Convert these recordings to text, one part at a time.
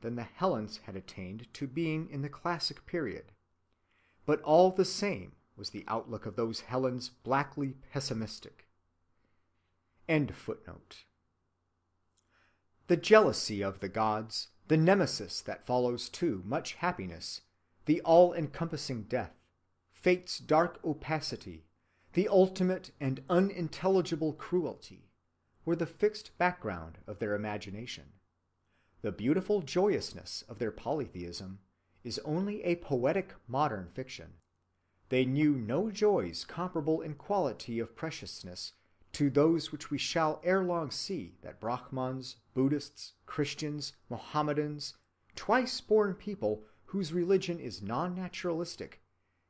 than the Hellenes had attained to being in the classic period. But all the same was the outlook of those Hellenes blackly pessimistic. End footnote. The jealousy of the gods, the nemesis that follows too much happiness, the all-encompassing death, fate's dark opacity, the ultimate and unintelligible cruelty, were the fixed background of their imagination. The beautiful joyousness of their polytheism is only a poetic modern fiction. They knew no joys comparable in quality of preciousness to those which we shall ere long see that Brahmans, Buddhists, Christians, Mohammedans, twice-born people whose religion is non-naturalistic,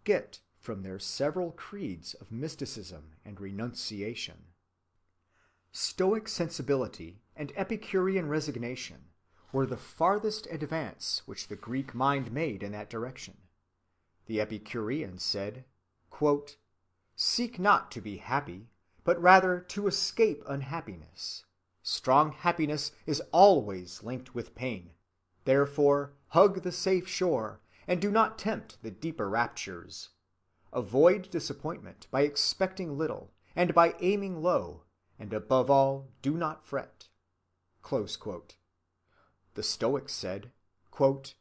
get from their several creeds of mysticism and renunciation. Stoic sensibility and Epicurean resignation were the farthest advance which the Greek mind made in that direction. The Epicurean said, quote, "Seek not to be happy, but rather to escape unhappiness. Strong happiness is always linked with pain. Therefore, hug the safe shore, and do not tempt the deeper raptures. Avoid disappointment by expecting little, and by aiming low, and above all, do not fret." Close quote. The Stoics said, quote,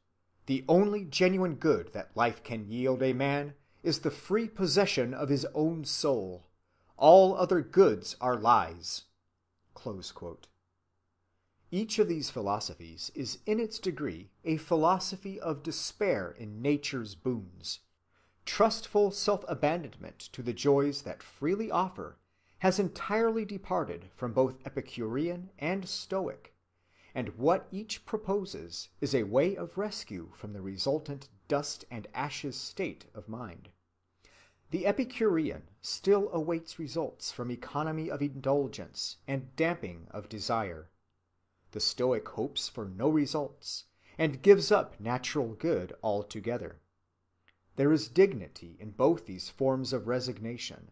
"The only genuine good that life can yield a man is the free possession of his own soul. All other goods are lies." Close quote. Each of these philosophies is in its degree a philosophy of despair in nature's boons. Trustful self-abandonment to the joys that freely offer has entirely departed from both Epicurean and Stoic, and what each proposes is a way of rescue from the resultant dust and ashes state of mind. The Epicurean still awaits results from economy of indulgence and damping of desire. The Stoic hopes for no results, and gives up natural good altogether. There is dignity in both these forms of resignation.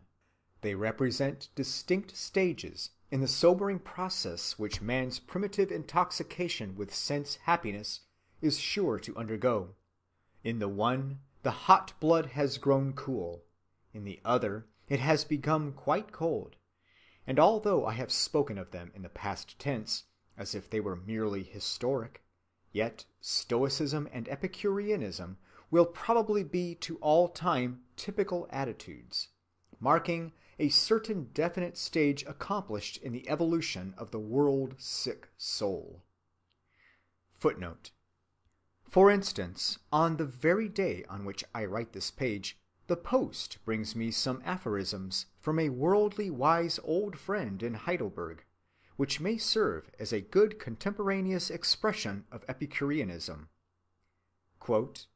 They represent distinct stages in the sobering process which man's primitive intoxication with sense happiness is sure to undergo. In the one, the hot blood has grown cool. In the other, it has become quite cold. And although I have spoken of them in the past tense, as if they were merely historic, yet Stoicism and Epicureanism will probably be to all time typical attitudes, marking a certain definite stage accomplished in the evolution of the world-sick soul. Footnote. For instance, on the very day on which I write this page, the post brings me some aphorisms from a worldly wise old friend in Heidelberg, which may serve as a good contemporaneous expression of Epicureanism. Quote,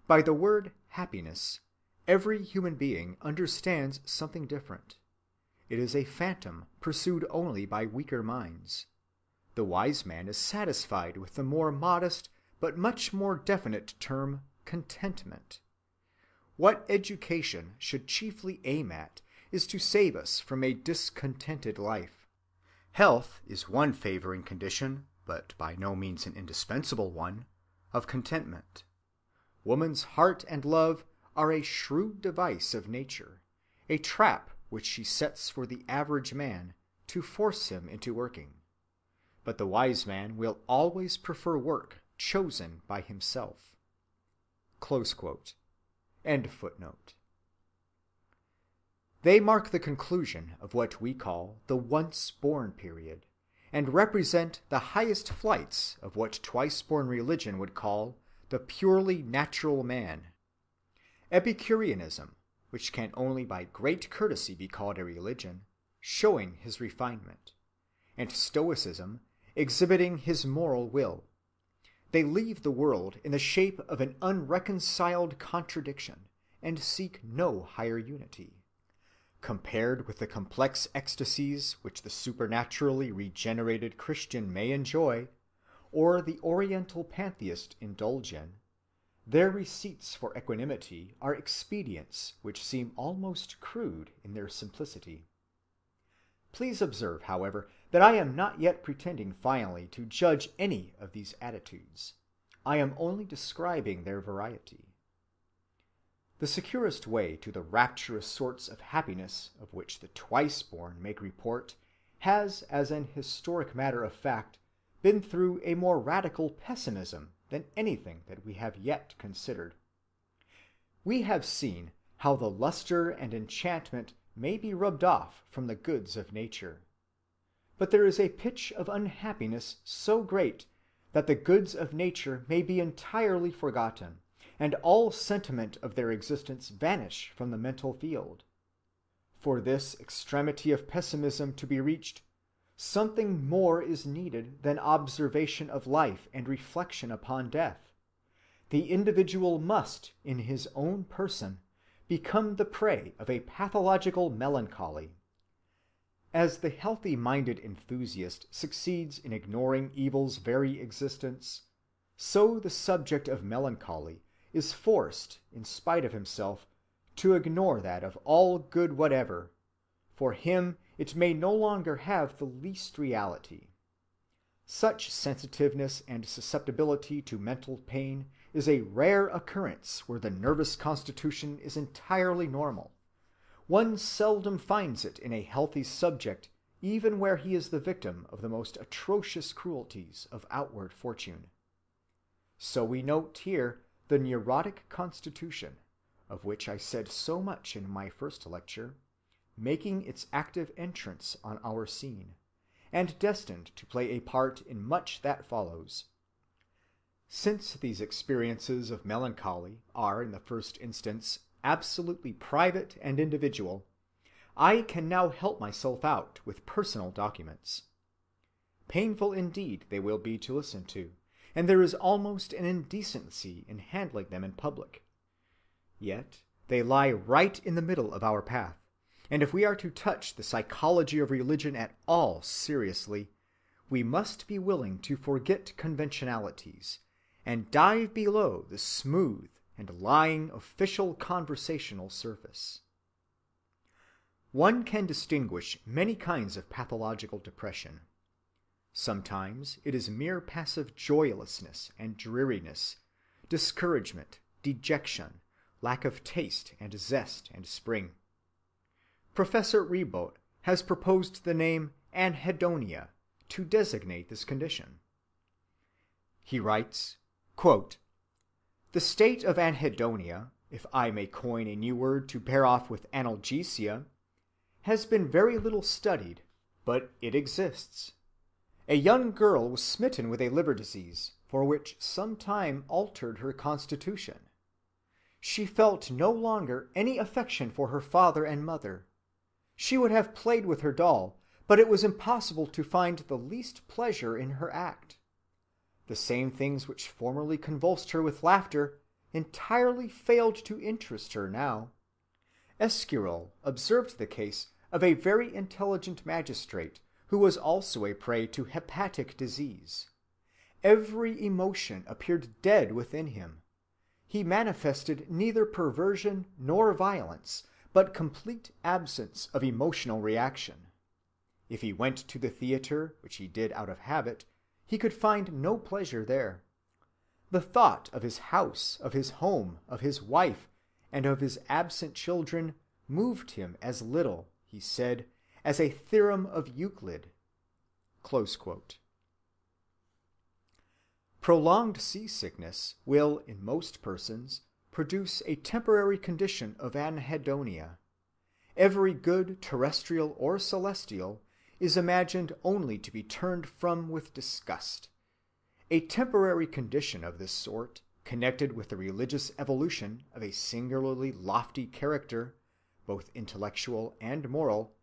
"By the word happiness, every human being understands something different. It is a phantom pursued only by weaker minds. The wise man is satisfied with the more modest but much more definite term contentment. What education should chiefly aim at is to save us from a discontented life. Health is one favoring condition, but by no means an indispensable one, of contentment. Woman's heart and love are a shrewd device of nature, a trap which she sets for the average man to force him into working. But the wise man will always prefer work chosen by himself." Close quote. End footnote. They mark the conclusion of what we call the once-born period, and represent the highest flights of what twice-born religion would call the purely natural man. Epicureanism, which can only by great courtesy be called a religion, showing his refinement, and Stoicism exhibiting his moral will. They leave the world in the shape of an unreconciled contradiction, and seek no higher unity. Compared with the complex ecstasies which the supernaturally regenerated Christian may enjoy, or the Oriental pantheist indulge in, their receipts for equanimity are expedients which seem almost crude in their simplicity. Please observe, however, that I am not yet pretending finally to judge any of these attitudes. I am only describing their variety. The securest way to the rapturous sorts of happiness of which the twice-born make report has, as an historic matter of fact, been through a more radical pessimism than anything that we have yet considered. We have seen how the luster and enchantment may be rubbed off from the goods of nature. But there is a pitch of unhappiness so great that the goods of nature may be entirely forgotten, and all sentiment of their existence vanish from the mental field. For this extremity of pessimism to be reached, something more is needed than observation of life and reflection upon death. The individual must, in his own person, become the prey of a pathological melancholy. As the healthy-minded enthusiast succeeds in ignoring evil's very existence, so the subject of melancholy is forced, in spite of himself, to ignore that of all good whatever. For him it may no longer have the least reality. Such sensitiveness and susceptibility to mental pain is a rare occurrence where the nervous constitution is entirely normal. One seldom finds it in a healthy subject, even where he is the victim of the most atrocious cruelties of outward fortune. So we note here the neurotic constitution, of which I said so much in my first lecture, making its active entrance on our scene, and destined to play a part in much that follows. Since these experiences of melancholy are in the first instance absolutely private and individual, I can now help myself out with personal documents. Painful indeed they will be to listen to, and there is almost an indecency in handling them in public. Yet they lie right in the middle of our path, and if we are to touch the psychology of religion at all seriously, we must be willing to forget conventionalities and dive below the smooth and lying official conversational surface. One can distinguish many kinds of pathological depression. Sometimes it is mere passive joylessness and dreariness, discouragement, dejection, lack of taste and zest and spring. Professor Ribot has proposed the name anhedonia to designate this condition. He writes, quote, "The state of anhedonia, if I may coin a new word to pair off with analgesia, has been very little studied, but it exists. A young girl was smitten with a liver disease, for which some time altered her constitution. She felt no longer any affection for her father and mother. She would have played with her doll, but it was impossible to find the least pleasure in her act. The same things which formerly convulsed her with laughter entirely failed to interest her now. Esquirol observed the case of a very intelligent magistrate who was also a prey to hepatic disease. Every emotion appeared dead within him. He manifested neither perversion nor violence, but complete absence of emotional reaction. If he went to the theater, which he did out of habit, he could find no pleasure there. The thought of his house, of his home, of his wife, and of his absent children moved him as little, he said, as a theorem of Euclid." Close quote. Prolonged seasickness will, in most persons, produce a temporary condition of anhedonia. Every good, terrestrial or celestial, is imagined only to be turned from with disgust. A temporary condition of this sort, connected with the religious evolution of a singularly lofty character, both intellectual and moral,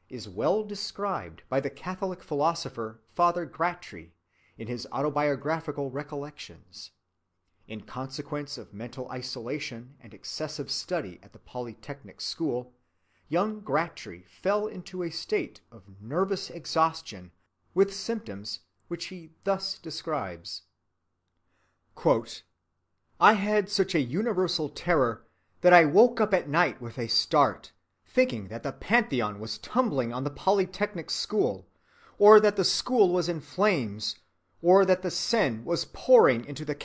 is well described by the Catholic philosopher Father Gratry in his autobiographical recollections. In consequence of mental isolation and excessive study at the Polytechnic School, young Gratry fell into a state of nervous exhaustion with symptoms which he thus describes. Quote, "I had such a universal terror that I woke up at night with a start, thinking that the Pantheon was tumbling on the Polytechnic School, or that the school was in flames, or that the Seine was pouring into the